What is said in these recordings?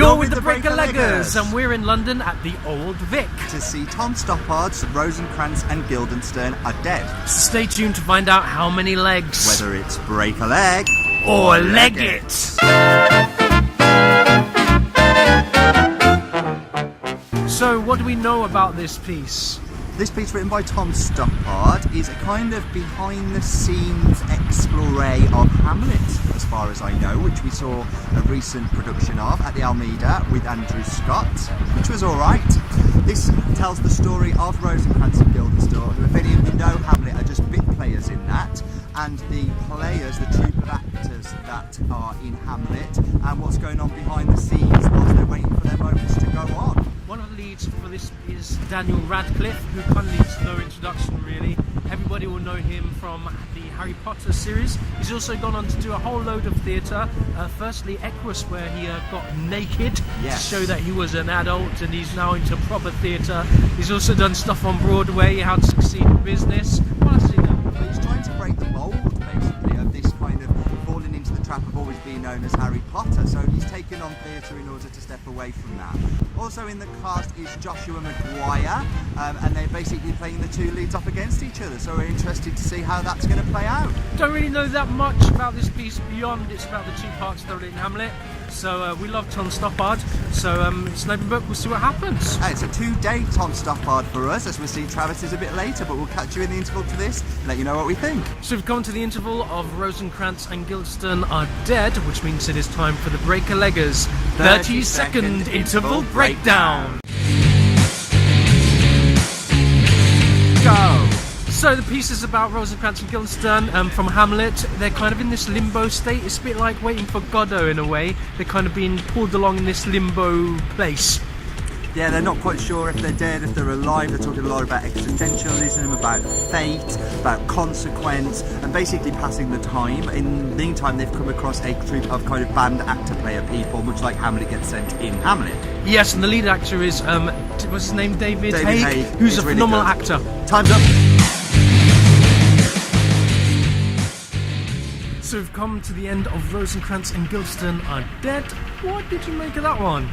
You're with the Breaker-Leggers, and we're in London at the Old Vic to see Tom Stoppard's Rosencrantz and Guildenstern Are Dead. Stay tuned to find out how many legs. Whether it's break a leg or leg it. So, what do we know about this piece? This piece, written by Tom Stoppard, is a kind of behind-the-scenes exploration of Hamlet, as far as I know, which we saw a recent production of at the Almeida with Andrew Scott, which was alright. This tells the story of Rosencrantz and Guildenstern, who, if any of you know Hamlet, are just bit players in that, and the players, the troupe of actors that are in Hamlet, and what's going on behind the scenes whilst they're waiting for their moments to go on. One of the leads for this is Daniel Radcliffe, who kind of needs no introduction really. Everybody will know him from the Harry Potter series. He's also gone on to do a whole load of theatre. Firstly, Equus, where he got naked to show that he was an adult, and he's now into proper theatre. He's also done stuff on Broadway, How to Succeed in Business. What else has he done? But he's trying to break the mould, basically, of this kind of falling into the trap of always being known as Harry Potter. So he's taken on theatre in order to step away from that. Also in the cast is Joshua McGuire, and they're basically playing the two leads off against each other, so we're interested to see how that's going to play out. Don't really know that much about this piece beyond it's about the two parts that are in Hamlet, so we love Tom Stoppard, so it's an open book, we'll see what happens. It's a 2-day Tom Stoppard for us, as we'll see Travis's a bit later, but we'll catch you in the interval to this and let you know what we think. So we've come to the interval of Rosencrantz and Guildenstern Are Dead, which means it is time for the Breaker-Leggers 30-second interval breakdown. Go! So the piece is about Rosencrantz and Guildenstern from Hamlet. They're kind of in this limbo state. It's a bit like Waiting for Godot in a way. They're kind of being pulled along in this limbo place. Yeah, they're not quite sure if they're dead, if they're alive. They're talking a lot about existentialism, about fate, about consequence, and basically passing the time. In the meantime, they've come across a troupe of kind of band actor-player people, much like Hamlet gets sent in Hamlet. Yes, and the lead actor is, what's his name, David Haig, who's a really phenomenal good actor. Time's up! So we've come to the end of Rosencrantz and Guildenstern Are Dead. What did you make of that one?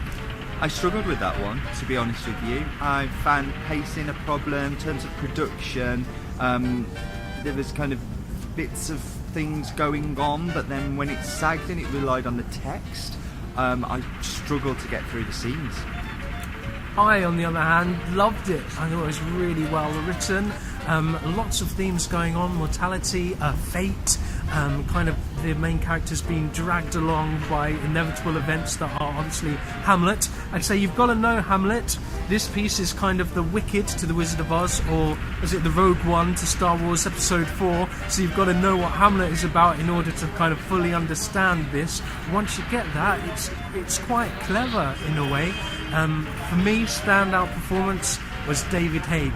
I struggled with that one, to be honest with you. I found pacing a problem in terms of production. There was kind of bits of things going on, but then when it sagged and it relied on the text, I struggled to get through the scenes. I, on the other hand, loved it. I thought it was really well written. Lots of themes going on, mortality, fate, kind of the main characters being dragged along by inevitable events that are obviously Hamlet. I'd say you've got to know Hamlet. This piece is kind of the Wicked to the Wizard of Oz, or is it the Rogue One to Star Wars Episode 4? So you've got to know what Hamlet is about in order to kind of fully understand this. Once you get that, it's quite clever in a way. For me, standout performance was David Haig.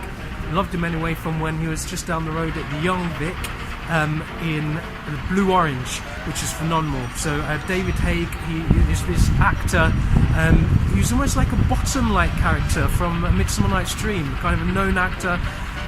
Loved him anyway from when he was just down the road at the Young Vic in Blue Orange, which is phenomenal. So David Haig, he is this actor, he's almost like a Bottom-like character from A Midsummer Night's Dream, kind of a known actor.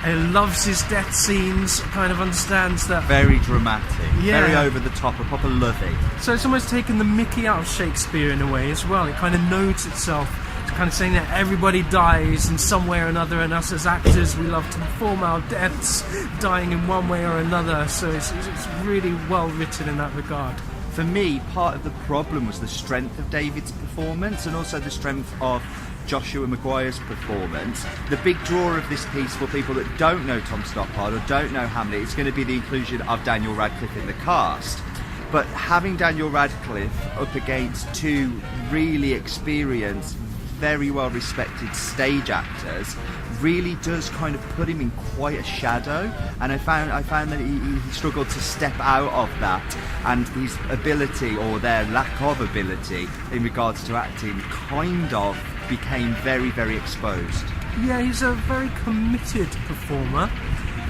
He loves his death scenes, kind of understands that... Very dramatic, very over the top, a proper lovey. So it's almost taken the mickey out of Shakespeare in a way as well. It kind of notes itself, kind of saying that everybody dies in some way or another, and us as actors, we love to perform our deaths, dying in one way or another. So it's really well written in that regard. For me, part of the problem was the strength of David's performance and also the strength of Joshua McGuire's performance. The big draw of this piece for people that don't know Tom Stoppard or don't know Hamlet is going to be the inclusion of Daniel Radcliffe in the cast. But having Daniel Radcliffe up against two really experienced, very well respected stage actors really does kind of put him in quite a shadow, and I found that he struggled to step out of that, and his ability, or their lack of ability in regards to acting, kind of became very, very exposed. Yeah, he's a very committed performer.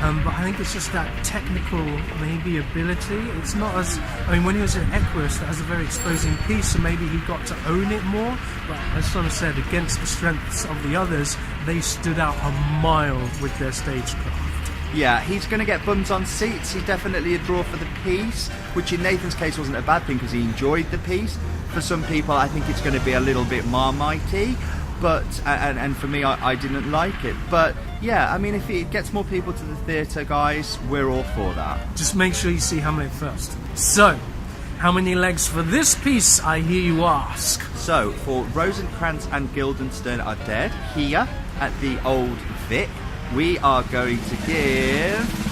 But I think it's just that technical, maybe, ability. It's not as... I mean, when he was at Equus, that was a very exposing piece, so maybe he got to own it more. But as Tom said, against the strengths of the others, they stood out a mile with their stagecraft. Yeah, he's going to get bums on seats. He's definitely a draw for the piece, which in Nathan's case wasn't a bad thing because he enjoyed the piece. For some people, I think it's going to be a little bit Marmite-y, but and for me, I didn't like it. But yeah, I mean, if it gets more people to the theatre, guys, we're all for that. Just make sure you see Hamlet first. So, how many legs for this piece, I hear you ask? So, for Rosencrantz and Guildenstern Are Dead, here at the Old Vic, we are going to give...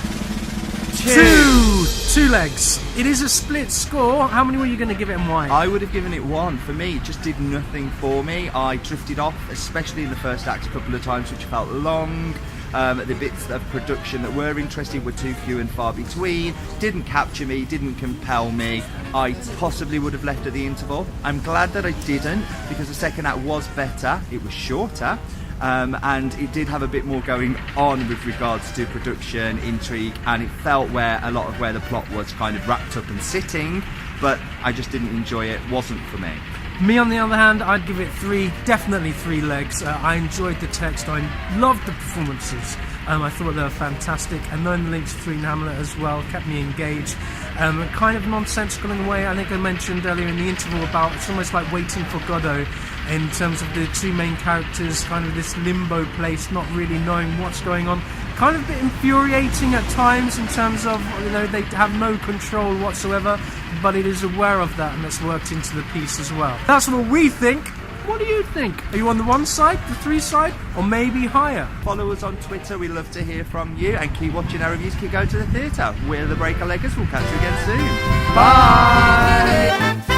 Two legs. It is a split score. How many were you going to give it and why? I would have given it 1. For me, it just did nothing for me. I drifted off, especially in the first act a couple of times, which felt long. The bits of production that were interesting were too few and far between. Didn't capture me, didn't compel me. I possibly would have left at the interval. I'm glad that I didn't, because the second act was better. It was shorter. And it did have a bit more going on with regards to production, intrigue, and it felt where a lot of where the plot was kind of wrapped up and sitting, but I just didn't enjoy it. Wasn't for me. Me, on the other hand, I'd give it 3, definitely 3 legs. I enjoyed the text, I loved the performances. I thought they were fantastic, and knowing the links between Hamlet as well kept me engaged. Kind of nonsensical in a way. I think I mentioned earlier in the interval about it's almost like Waiting for Godot in terms of the 2 main characters, kind of this limbo place, not really knowing what's going on. Kind of a bit infuriating at times in terms of, they have no control whatsoever, but it is aware of that, and that's worked into the piece as well. That's what we think. What do you think? Are you on the 1 side, the 3 side, or maybe higher? Follow us on Twitter, we love to hear from you, and keep watching our reviews, keep going to the theatre. We're the Breaker Leggers, we'll catch you again soon. Bye!